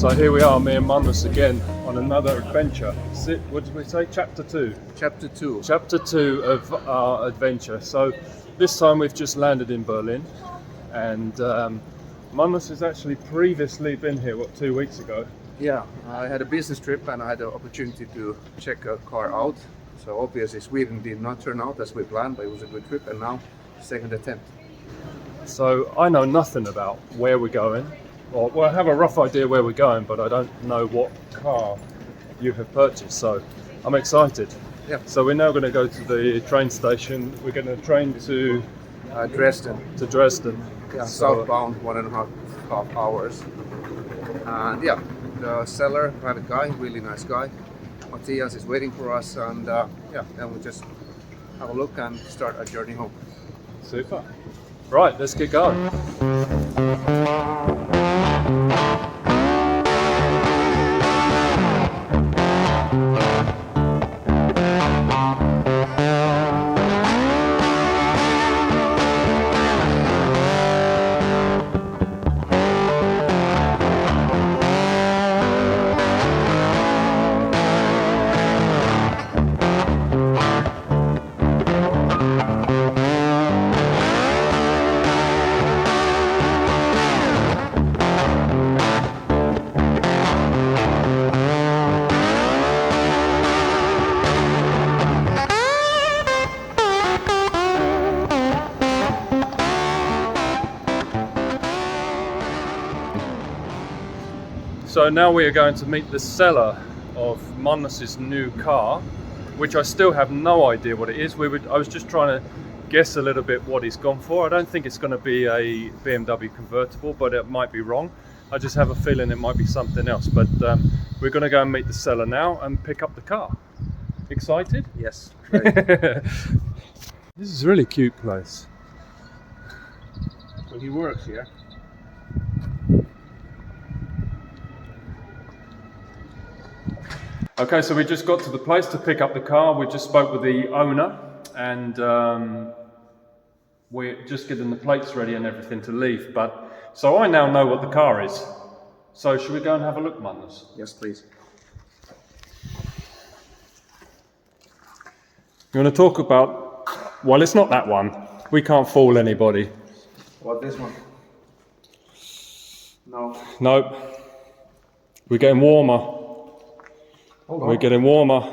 So here we are, me and Magnus again on another adventure. What did we say? Chapter 2? Chapter 2. Chapter 2 of our adventure. So this time we've just landed in Berlin, and Magnus has actually previously been here, 2 weeks ago? Yeah, I had a business trip and I had the opportunity to check a car out. So obviously Sweden did not turn out as we planned, but it was a good trip, and now second attempt. So I know nothing about where we're going. Well, I have a rough idea where we're going, but I don't know what car you have purchased, so I'm excited. Yeah. So we're now going to go to the train station. We're going to train to Dresden. To Dresden. Yeah, So, southbound 1.5 hours. And yeah, the seller, private guy, really nice guy. Matthias is waiting for us, and yeah, then we'll just have a look and start our journey home. Super. Right, let's get going. So now we are going to meet the seller of Magnus's new car, which I still have no idea what it is. I was just trying to guess a little bit what he's gone for. I don't think it's going to be a BMW convertible, but it might be wrong. I just have a feeling it might be something else. But we're going to go and meet the seller now and pick up the car. Excited? Yes. Great. This is a really cute place. So he works here. Okay, so we just got to the place to pick up the car. We just spoke with the owner, and we're just getting the plates ready and everything to leave. So I now know what the car is. So should we go and have a look, Magnus? Yes, please. You want to talk about? Well, it's not that one. We can't fool anybody. What, this one? No. Nope. We're getting warmer. We're getting warmer.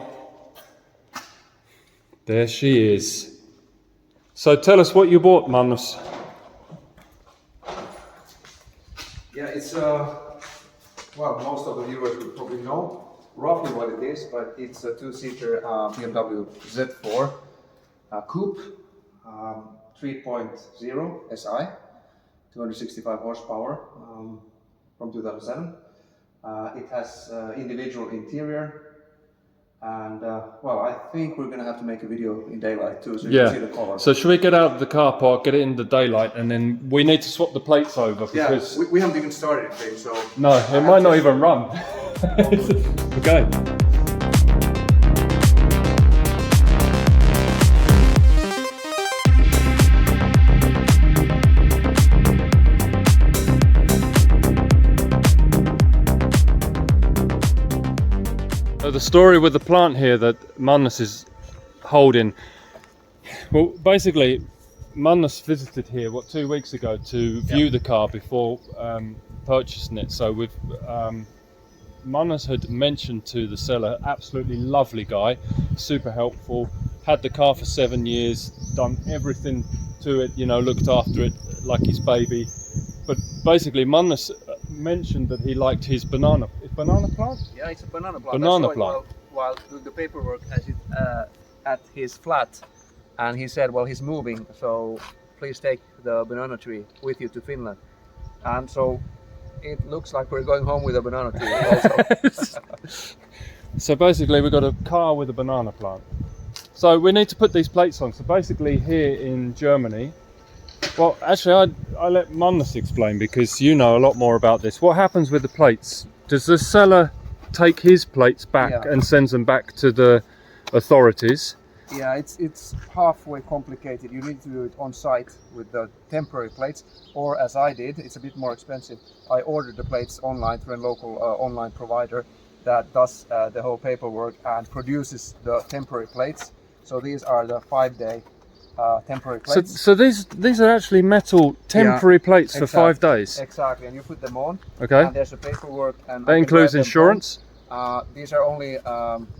There she is. So tell us what you bought, Magnus. Yeah, it's well, most of the viewers will probably know roughly what it is, but it's a two-seater BMW Z4 Coupe 3.0 SI, 265 horsepower from 2007. It has individual interior, and well, I think we're gonna have to make a video in daylight too, so you can see the color. So should we get out of the car park, get it in the daylight, and then we need to swap the plates over because we haven't even started anything, so no, it might not even run. Okay. So the story with the plant here that Magnus is holding, well, basically Magnus visited here 2 weeks ago to view the car before purchasing it. So with Magnus had mentioned to the seller, absolutely lovely guy, super helpful, had the car for 7 years, done everything to it, you know, looked after it like his baby. But basically Magnus mentioned that he liked his banana plant? yeah, it's a banana plant. Banana I saw plant. it while doing the paperwork at his flat, and he said, well, he's moving, so please take the banana tree with you to Finland. And so it looks like we're going home with a banana tree also. So basically we've got a car with a banana plant. So we need to put these plates on. So basically here in Germany, well, actually I let Magnus explain because you know a lot more about this. What happens with the plates? Does the seller take his plates back and sends them back to the authorities, Yeah, it's halfway complicated. You need to do it on site with the temporary plates, or as I did, it's a bit more expensive. I ordered the plates online through a local online provider that does the whole paperwork and produces the temporary plates. So these are the 5-day temporary plates. So these are actually metal temporary plates for 5 days. Exactly, and you put them on. Okay. And there's a paperwork, and That includes insurance. These are only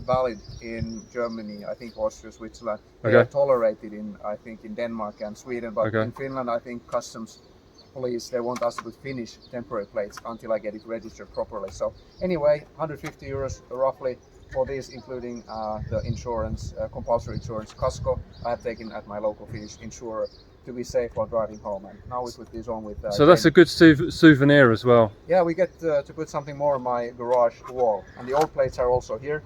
valid in Germany, I think Austria, Switzerland. They Okay. are tolerated in, I think, in Denmark and Sweden, but Okay. in Finland, I think customs police, they want us to put Finnish temporary plates until I get it registered properly. So anyway, 150 euros roughly for these, including the insurance, compulsory insurance, Casco. I have taken at my local Finnish insurer to be safe while driving home. And now we put these on with. So that's a good souvenir as well. Yeah, we get to put something more on my garage wall, and the old plates are also here.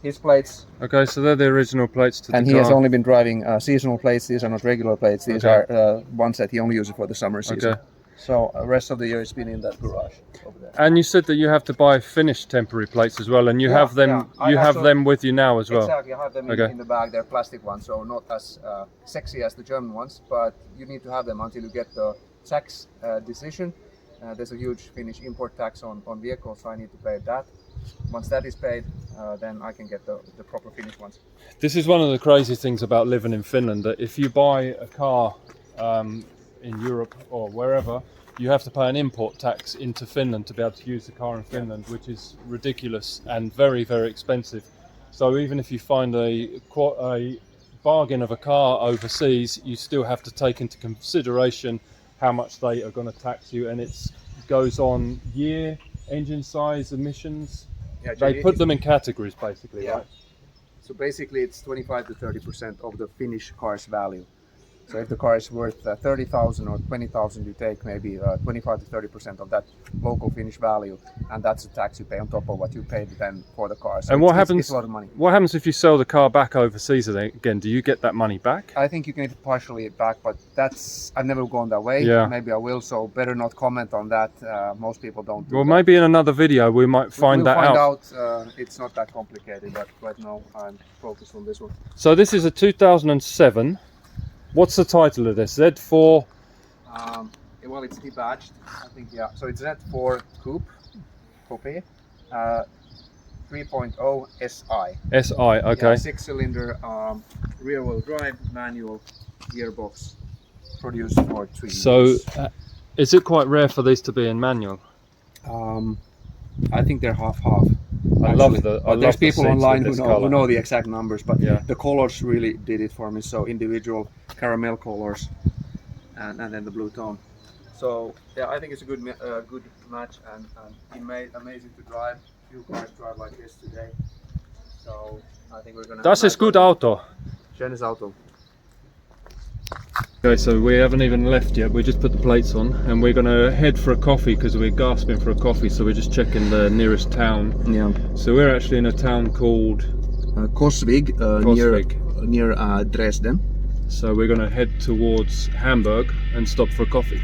His plates. Okay, so they're the original plates to And the he has car. only been driving seasonal plates. These are not regular plates. These Okay. are ones that he only uses for the summer season. Okay. So rest of the year it's been in that garage over there. And you said that you have to buy Finnish temporary plates as well, and you Yeah, have them. yeah. You I have also- them with you now as well. Exactly, I have them Okay. in the bag. They're plastic ones, so not as sexy as the German ones, but you need to have them until you get the tax decision. There's a huge Finnish import tax on vehicles, so I need to pay that. Once that is paid, then I can get the proper Finnish ones. This is one of the crazy things about living in Finland, that if you buy a car in Europe or wherever, you have to pay an import tax into Finland to be able to use the car in Finland, which is ridiculous and very, very expensive. So even if you find a bargain of a car overseas, you still have to take into consideration how much they are going to tax you, and it goes on year, engine size, emissions. Yeah, They put them in categories basically, Yeah. right? So basically, it's 25 to 30% of the Finnish car's value. So if the car is worth 30,000 or 20,000, you take maybe 25 to 30% of that local Finnish value, and that's the tax you pay on top of what you paid then for the car. So And what it's happens? a lot of money. What happens if you sell the car back overseas again? Do you get that money back? I think you can get it partially back, but I've never gone that way. Yeah. Maybe I will, so better not comment on that. Most people don't do Well, that. maybe in another video we might find we'll that find out. it's not that complicated, but right now I'm focused on this one. So this is a 2007. What's the title of this? Z4. Well, it's debadged, I think, yeah. So it's Z4 Coupe, 3.0 SI. SI. Okay. Yeah, 6-cylinder, rear-wheel drive, manual gearbox, produced for 3 So years. is it quite rare for these to be in manual? I think they're half-half. I Actually. love the. But there's people online who know the exact numbers, but Yeah. the colors really did it for me. So individual caramel colors, and then the blue tone. So yeah, I think it's a good match, and amazing to drive. Few cars drive like this today. So I think we're gonna. Das ist gut Auto. Schönes Auto. Okay, so we haven't even left yet. We just put the plates on, and we're gonna head for a coffee because we're gasping for a coffee. So we're just checking the nearest town. Yeah. So we're actually in a town called Kosvig, Kosvig. near Dresden. So we're gonna head towards Hamburg and stop for a coffee.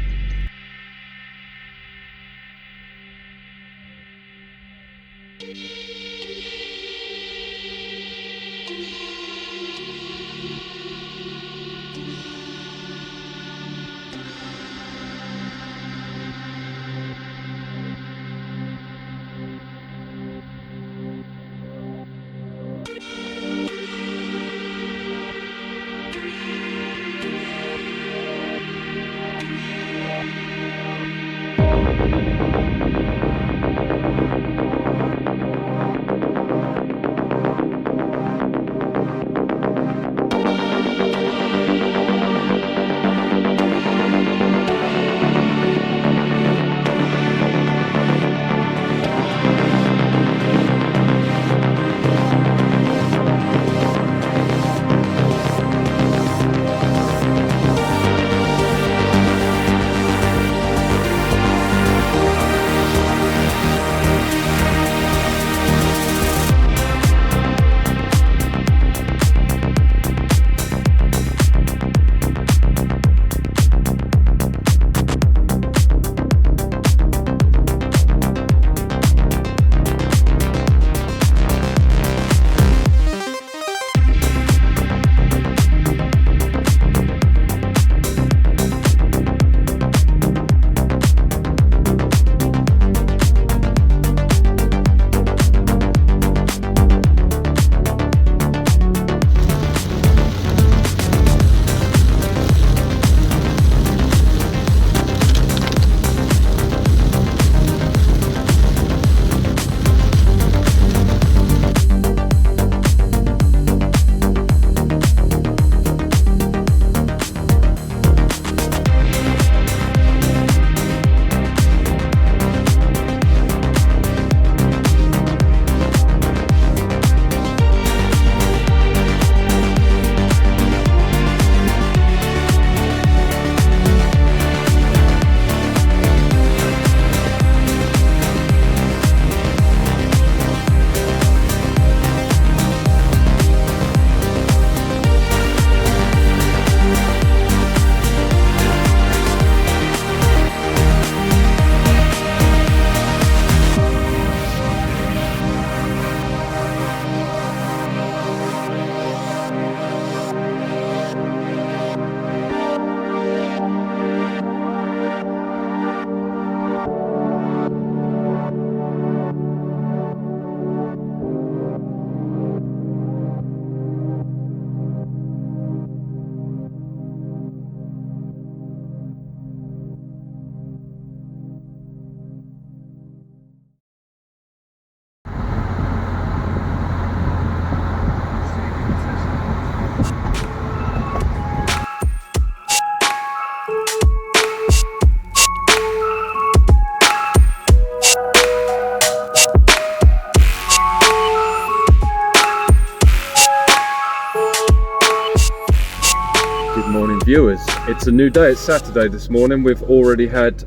It's a new day. It's Saturday this morning. We've already had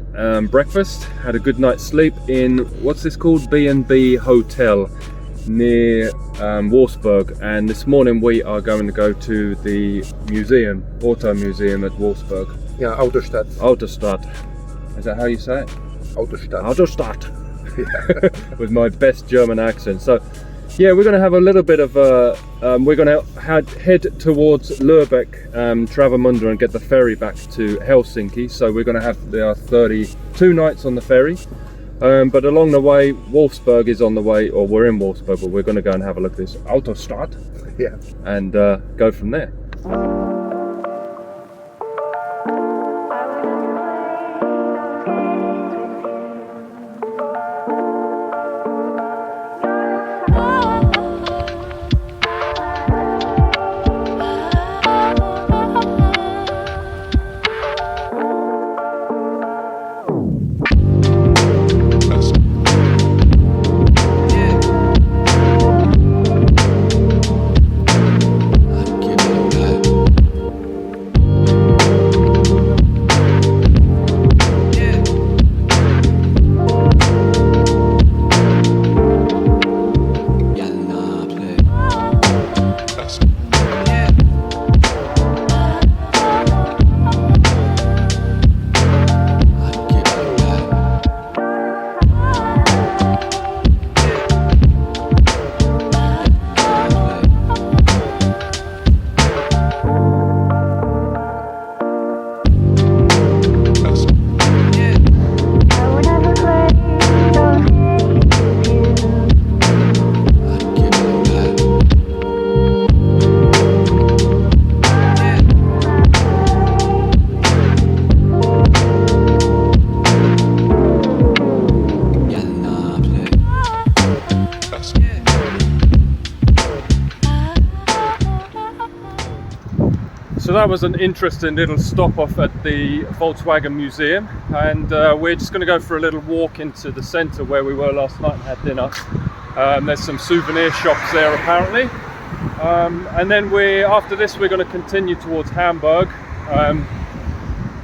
breakfast, had a good night's sleep in, what's this called? B&B Hotel near Wolfsburg. And this morning we are going to go to the museum, auto museum at Wolfsburg. Yeah, Autostadt. Autostadt. Is that how you say it? Autostadt. Autostadt. With my best German accent. So yeah, we're going to have a little bit of a we're going to head towards Lübeck, Travemünde, and get the ferry back to Helsinki. So we're going to have 32 nights on the ferry, but along the way Wolfsburg is on the way, or we're in Wolfsburg, but we're going to go and have a look at this Autostadt, Yeah. and go from there. So that was an interesting little stop off at the Volkswagen Museum, and we're just going to go for a little walk into the centre where we were last night and had dinner. There's some souvenir shops there apparently, and then after this we're going to continue towards Hamburg.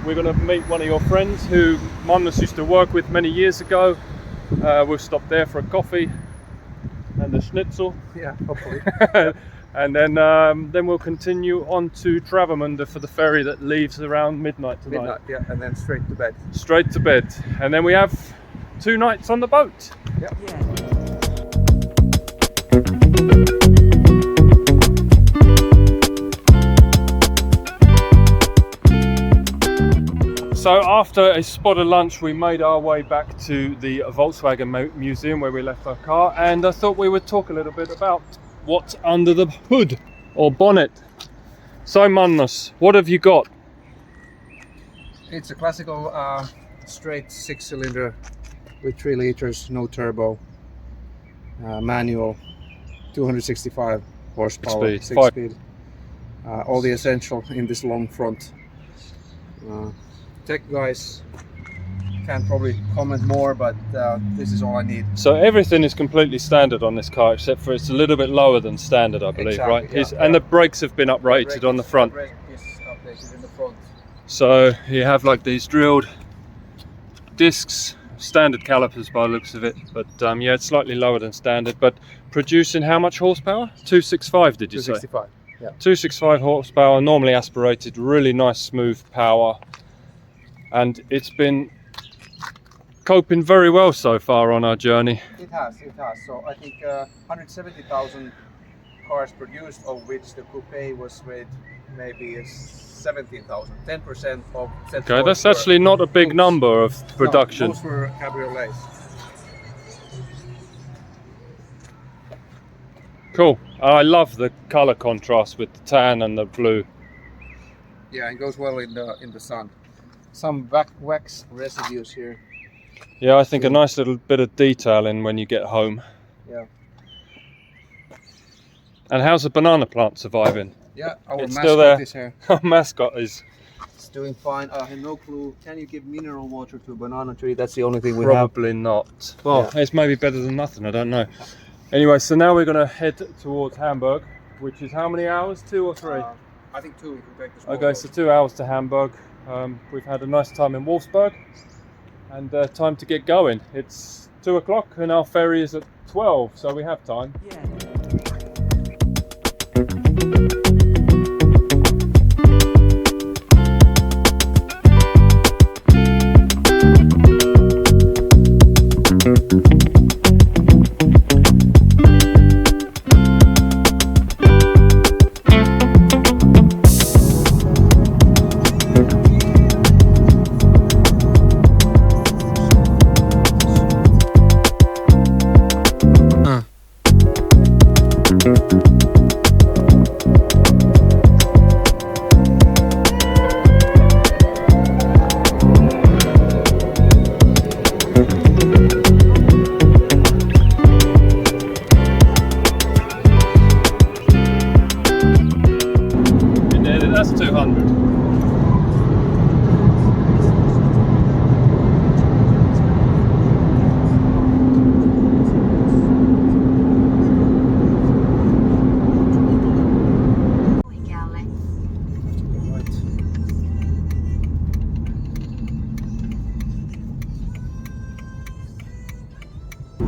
We're going to meet one of your friends who Magnus used to work with many years ago. We'll stop there for a coffee and a schnitzel. Yeah, hopefully. And then we'll continue on to Travemünde for the ferry that leaves around midnight tonight. Midnight, yeah, and then straight to bed. Straight to bed. And then we have 2 nights on the boat. Yeah. So after a spot of lunch, we made our way back to the Volkswagen Museum where we left our car, and I thought we would talk a little bit about what's under the hood or bonnet. So Magnus, what have you got? It's a classical straight 6-cylinder with 3 liters, no turbo, manual, 265 horsepower, 6 speed. All the essential in this long front. Tech guys can probably comment more, but this is all I need. So everything is completely standard on this car, except for it's a little bit lower than standard, I believe, exactly, right? Yeah, and the brakes have been uprated on the front. The brake is updated in the front. So you have like these drilled discs, standard calipers by the looks of it, but yeah, it's slightly lower than standard, but producing how much horsepower? 265, did you 265, say? yeah. 265 horsepower, normally aspirated, really nice smooth power, and it's been coping very well so far on our journey. It has. So I think 170,000 cars produced, of which the coupe was with maybe 17,000, 10% of Z4. Okay, that's actually not a big number of production. No, those were cabriolets. Cool. I love the color contrast with the tan and the blue. Yeah, it goes well in the sun. Some wax residues here. Yeah, I think a nice little bit of detailing when you get home. Yeah. And how's the banana plant surviving? Yeah, our It's mascot still there. is here. Our mascot is It's doing fine. I have no clue. Can you give mineral water to a banana tree? That's the only thing we have. probably not. Well, it's maybe better than nothing, I don't know. Anyway, so now we're going to head towards Hamburg, which is how many hours? 2 or 3? I think 2 if you take the small Okay, boat. so 2 hours to Hamburg. We've had a nice time in Wolfsburg, and time to get going. It's 2 o'clock and our ferry is at 12, so we have time. Yeah. That's 200.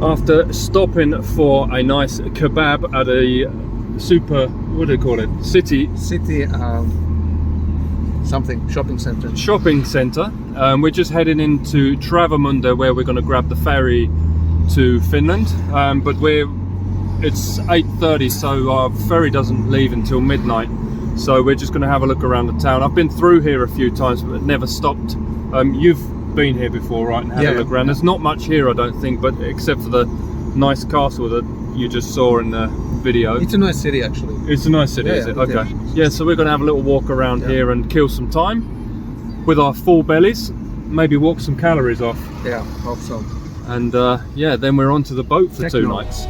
After stopping for a nice kebab at a super, what do you call it? City Something shopping center. We're just heading into Travemünde, where we're going to grab the ferry to Finland. But it's 8:30, so our ferry doesn't leave until midnight. So we're just going to have a look around the town. I've been through here a few times, but never stopped. You've been here before, right? And had a look around. There's not much here, I don't think, but except for the nice castle that you just saw in the video. It's a nice city, actually. It's a nice city, is it? Okay. Yeah, so we're going to have a little walk around here and kill some time with our full bellies. Maybe walk some calories off. Yeah, hope so. And yeah, then we're on to the boat for 2 nights.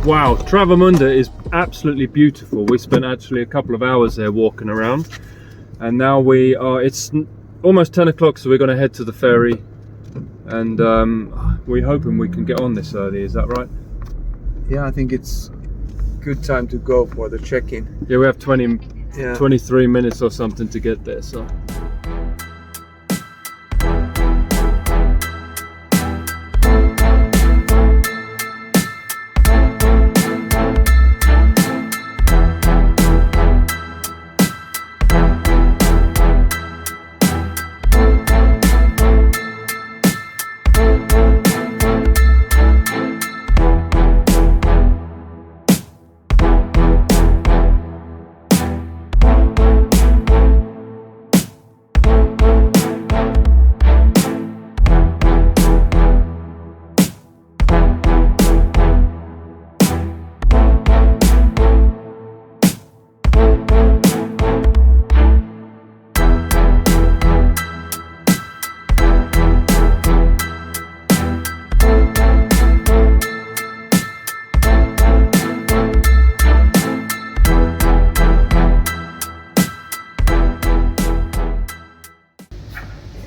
Wow, Travemünde is absolutely beautiful. We spent actually a couple of hours there walking around, and now it's almost 10 o'clock, so we're going to head to the ferry, and we're hoping we can get on this early. Is that right? Yeah, I think it's good time to go for the check-in. Yeah, we have 23 minutes or something to get there, so.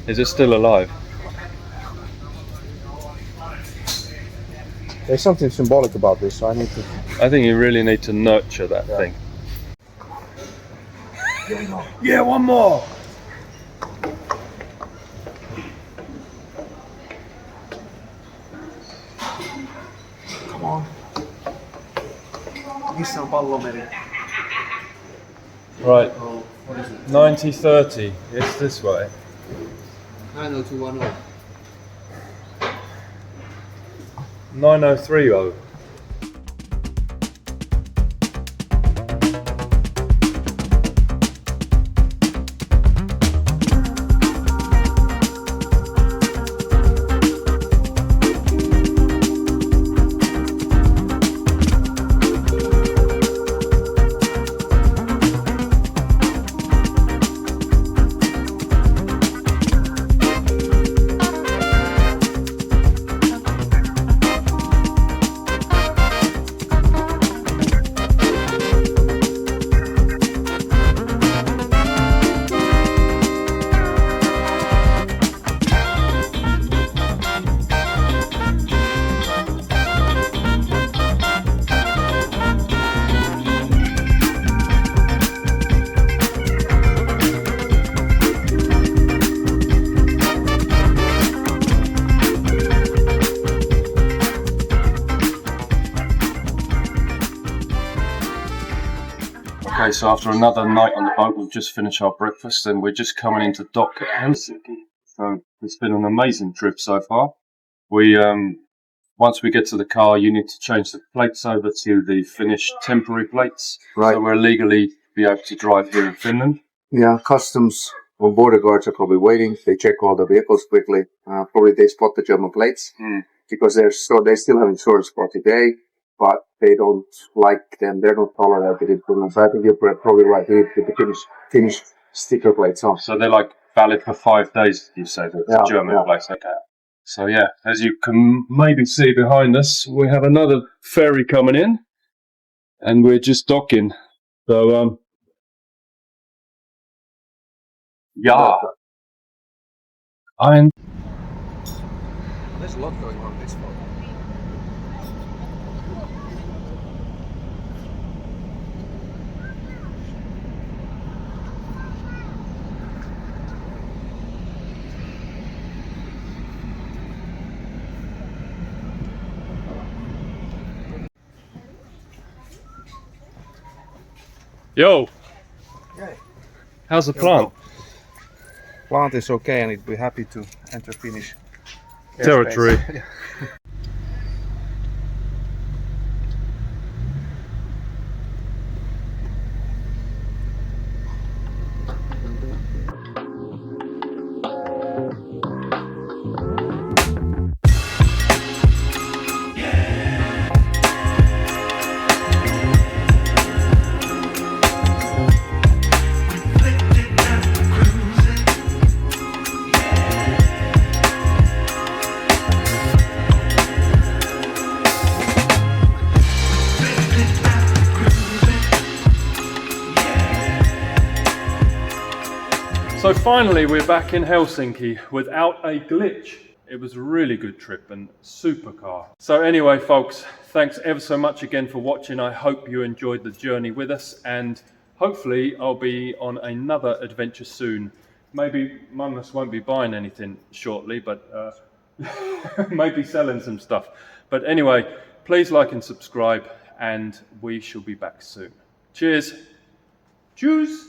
Is it still alive? There's something symbolic about this, so I need to... I think you really need to nurture that thing. Yeah, one more! Come on. Missä on pallomeri? Right, Oh, what is it? 90-30, it's this way. 90210. 9030. Okay, so after another night on the boat, we've just finished our breakfast and we're just coming into dock at Helsinki. So it's been an amazing trip so far. We once we get to the car, you need to change the plates over to the Finnish temporary plates. Right. So we're legally be able to drive here in Finland. Yeah, customs or border guards are probably waiting. They check all the vehicles quickly. Probably they spot the German plates because they still have insurance for today, but they don't like them. They're not tolerated in Finland. So I think you're probably right. You need the Finnish sticker plates on. So they're like valid for 5 days, you say, the German plates. Okay. So yeah, as you can maybe see behind us, we have another ferry coming in and we're just docking. So yeah. There's a lot going on this boat. Yo, Okay. how's the plant? Plant is okay, and it'd be happy to enter Finnish Territory. airspace. So finally we're back in Helsinki without a glitch. It was a really good trip and super car. So anyway folks, thanks ever so much again for watching. I hope you enjoyed the journey with us and hopefully I'll be on another adventure soon. Maybe Magnus won't be buying anything shortly, but maybe selling some stuff. But anyway, please like and subscribe and we shall be back soon. Cheers. Cheers.